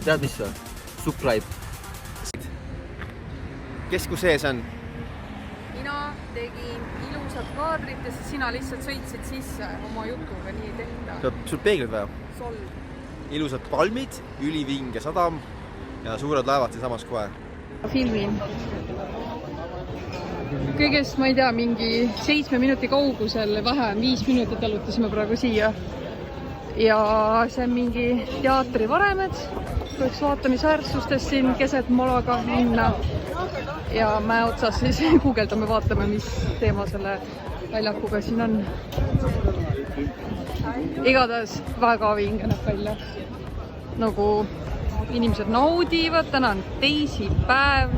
tead mis või? Subscribe. Kes kus sees on? Mina tegin ilusat kaadrit ja siis sina lihtsalt sõitsid sisse oma jutuga, nii ei tehta. Sul peeglid vaja? Sol. Ilusad palmid, ülivinge sadam ja suured laevad siin samas kohe. Filmin. Kõigest, ma ei tea, mingi 7 minuti kaugusel, vähem 5 minutit alutasime praegu siia. Ja see on mingi teatri varemed, üks vaatamisväärsustest siin keset Malaga linna. Ja mäe otsas siis guugeldame, vaatame, mis teema selle väljakuga siin on. Igatahes väga vinge näeb välja. Nagu inimesed naudivad, täna on teisipäev.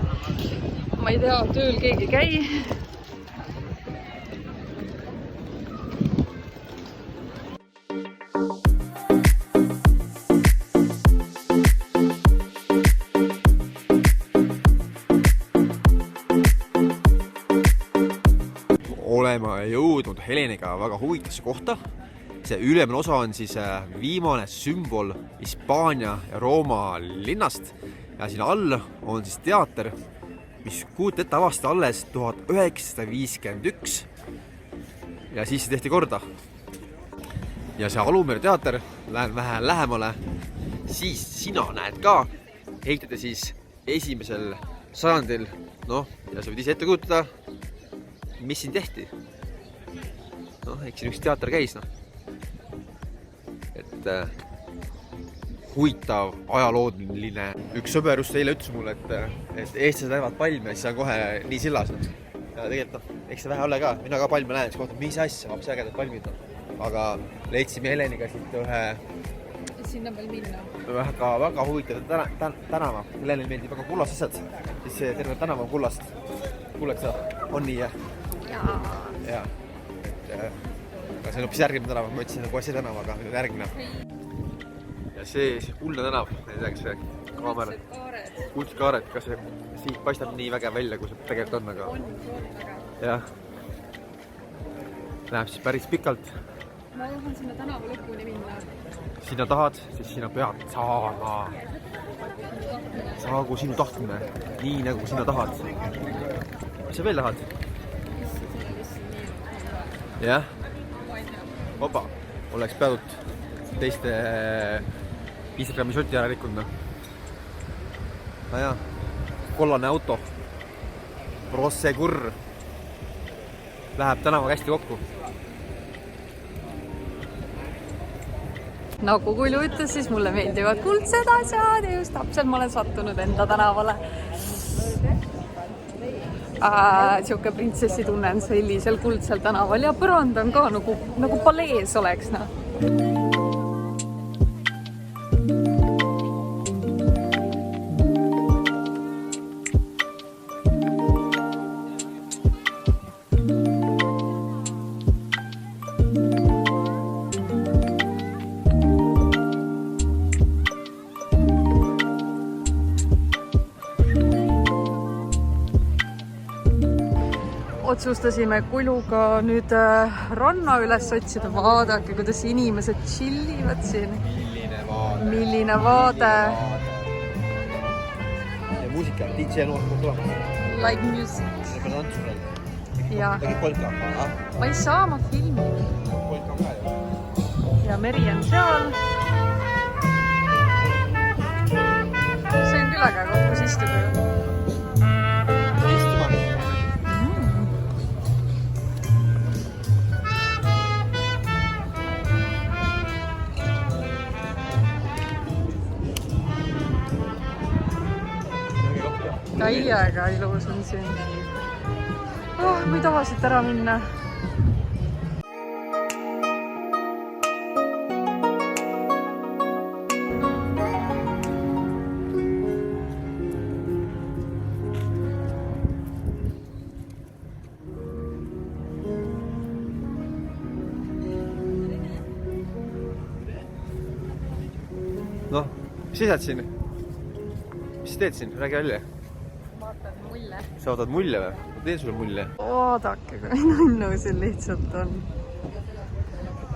Ma ei tea, tööl keegi käi. Olema jõudnud Heleniga väga huvitasse kohta. See ülemine osa on siis viimane sümbol Hispaania ja Rooma linnast. Ja siin all on siis teater, mis kuut ette avasti alles 1951. Ja siis tehti korda. Ja see Alumere teater, lähen vähe lähemale, siis sina näed ka, ehitati siis esimesel sajandil, noh, ja sa võid ise ette kujutada, mis siin tehti. Noh, eks siin üks teater käis, noh. Et huvitav ajalooline. Üks sõber just eile ütles mulle, et eestlased näevad palme ja siis on kohe nii sillas. Ja tegelikult, eks see vähe ole ka. Mina ka palme näen, siis kohta, mis asja, vaps ägedad palmid. Aga leidsime Heleniga siit ühe... Sinna veel minna. Väga huvitav tänava. Helenil meeldib väga kullast asjad. Siis see terve tänava on kullast. Kuuleks sa, on nii, jah? Jaa. Aga see on hoopis järgmine tänav, ma ütlesin kohe see tänava, aga nüüd järgmine. Ja see kuldne tänav, ei tea, kas see kaamera. Kuldsed kaared, kas see siit paistab nii vägev välja, kui see tegelikult on, aga... On. Jah. Läheb siis päris pikalt. Ma tahan sinna tänava lõpuni minna. Sinna tahad, siis sinna pead saama. Saagu sinu tahtmine, nii nagu sina tahad. Mis sa veel tahad? Jah. Opa, oleks peadud teiste Instagrami šoti ära rikkunud. No jah, kollane auto. Prosegur. Läheb tänavaga hästi kokku. Nagu Kulju ütles, siis mulle meeldivad kuldsed asjad ja just täpselt ma olen sattunud enda tänavale. Siuke printsessi tunnen sellisel kuldsel tänaval ja põrand on ka nagu palees oleks. Otsustasime Kuljuga nüüd ranna üles otsida. Vaadake, kuidas inimesed chillivad siin. Milline vaade. Ja muusika, DJ on uuesti tulemas. Like music. Ja me tantsu veel. Ja. Tegi polka. Ma ei saa, ma filmin. Polka on ka ju. Ja meri on seal. See on küll äge koht, kus istuda ju. Täiega ilus on siin. Ma ei taha siit ära minna. Noh, mis seisad siin? Mis sa teed siin? Räägi välja. Vaatad mulje. Sa vaatad mulje või? Ma teen sulle mulje. Vaadake, kui nunnu siin lihtsalt on.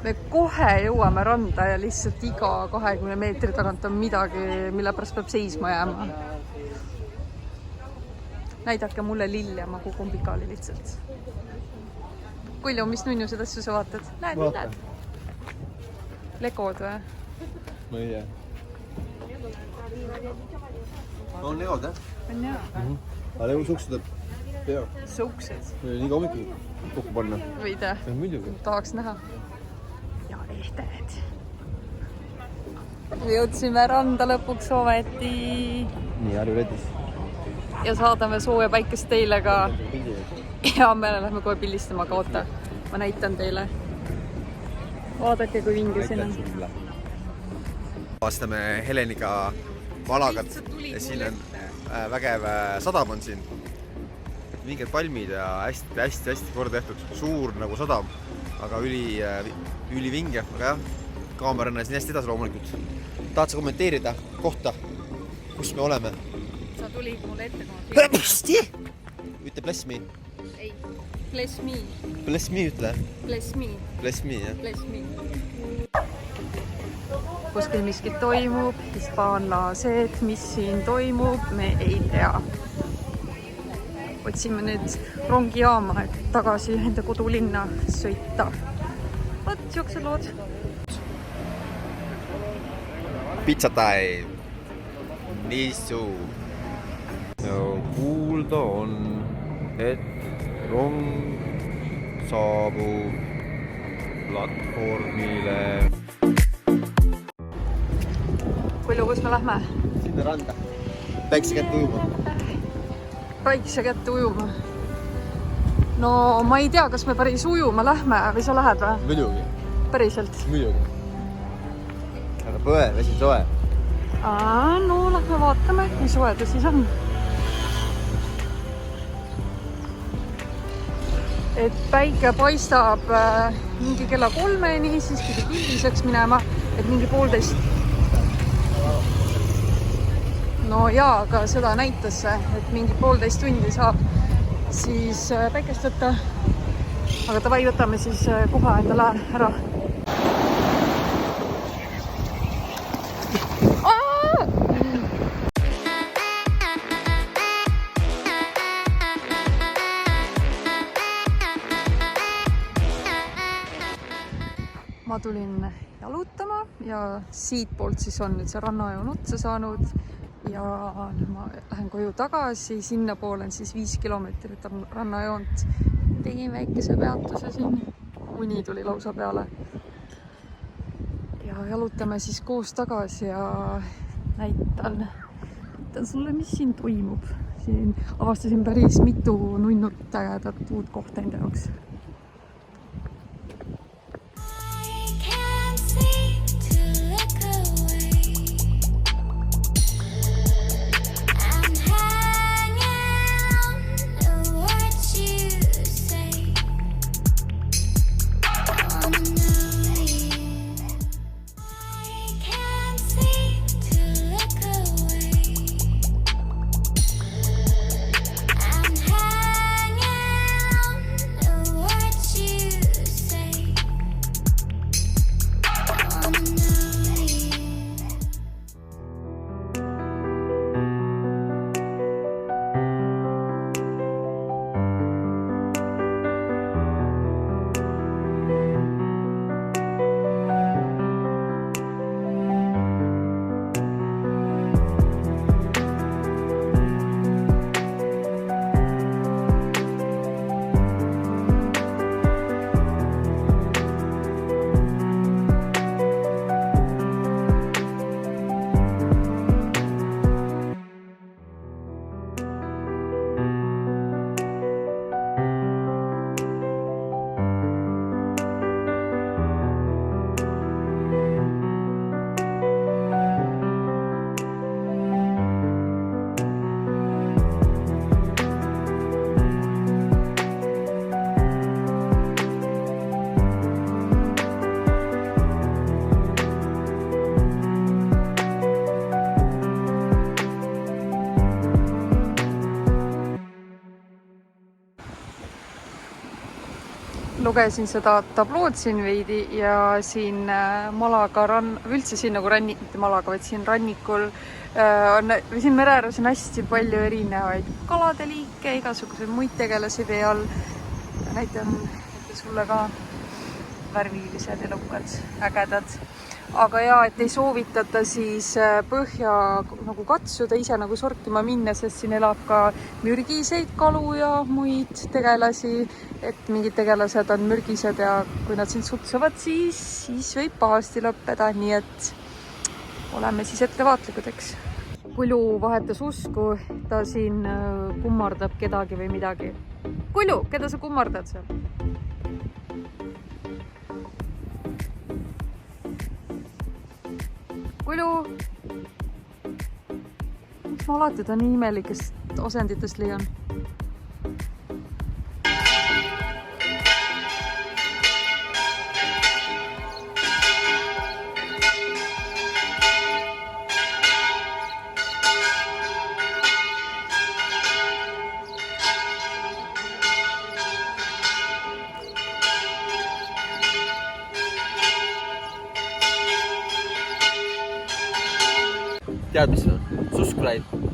me kohe jõuame randa ja lihtsalt iga 20 meetri tagant on midagi, mille pärast peab seisma jääma. Näidake mulle lille, ma kukun pikali lihtsalt. Kulju, mis nunnused asju sa vaatad? Näed? Legod või? Ma ei tea. On legod, jah? On jah. Aga legu suksed pea. Suksed. Nii ka hommikul kokku panna. Võide. Muidugi. Tahaks näha. Ja ehted. Jõudsime randa lõpuks ometi. Nii, Harju-Redis. Ja saadame sooja päikest teile ka. Ja me lähme kohe pildistama, aga oota. Ma näitan teile. Vaadake, kui vinge siin on. Vaastame Heleniga Malagat ja siin on vägev sadam on siin. Mingid palmid ja hästi korda tehtud. Suur nagu sadam, aga üli vinge. Aga jah, kaamerana siin hästi edasi loomulikult. Tahad sa kommenteerida kohta, kus me oleme? Sa tulid mulle ette, kui ma Pisti! Ütle bless me. Ei, bless me. Bless me ütle. Bless me. Bless me, jah. Bless me. Kuskil miskit toimub, hispaanlased, mis siin toimub, me ei tea. Otsime nüüd rongijaama, et tagasi enda kodulinna sõita. Võt, siuksed lood. Pizza time. Niisu. Kuulda on, et rong saabub platvormile. Kulju, kus me lähme? Sinna randa. Päikse kätte ujuma. Päikse kätte ujuma. No ma ei tea, kas me päris ujuma lähme või sa lähed või? Muidugi. Päriselt? Muidugi. Aga põe, vesi soe. No lähme vaatame, kui soe ta siis on. Et päike paistab mingi kella 3-ni, siis pidi külliseks minema, et mingi 1,5. No jaa, aga seda näitas see, et mingi 1,5 tundi saab siis päikest võtta. Aga davai, võtame siis koha endale ära. Ma tulin jalutama ja siit poolt siis on nüüd see rannajoon otsa saanud ja nüüd ma lähen koju tagasi, sinna poole on siis 5 kilomeetrit rannajoont. Tegin väikese peatuse siin, uni tuli lausa peale. Ja jalutame siis koos tagasi ja näitan sulle, mis siin toimub. Siin avastasin päris mitu nunnut ägedat uut kohta enda jaoks. lugesin seda tablood siin veidi ja siin Malaga või üldse siin nagu mitte Malaga, vaid siin rannikul või siin mere ääres on hästi palju erinevaid kaladeliike, igasuguseid muid tegelasi vee all. Näitan sulle ka värvilised, elukad, ägedad. Aga jaa, et ei soovitata siis põhja nagu katsuda, ise nagu sorkima minna, sest siin elab ka mürgiseid kalu ja muid tegelasi. Et mingid tegelased on mürgised ja kui nad sind sutsuvad, siis võib pahasti lõppeda, nii et oleme siis ettevaatlikud, eks. Kulju vahetas usku, ta siin kummardab kedagi või midagi. Kulju, keda sa kummardad seal? Kulju! Miks ma alati ta nii imelikest asenditest leian? Tead, mis on? Subscribe.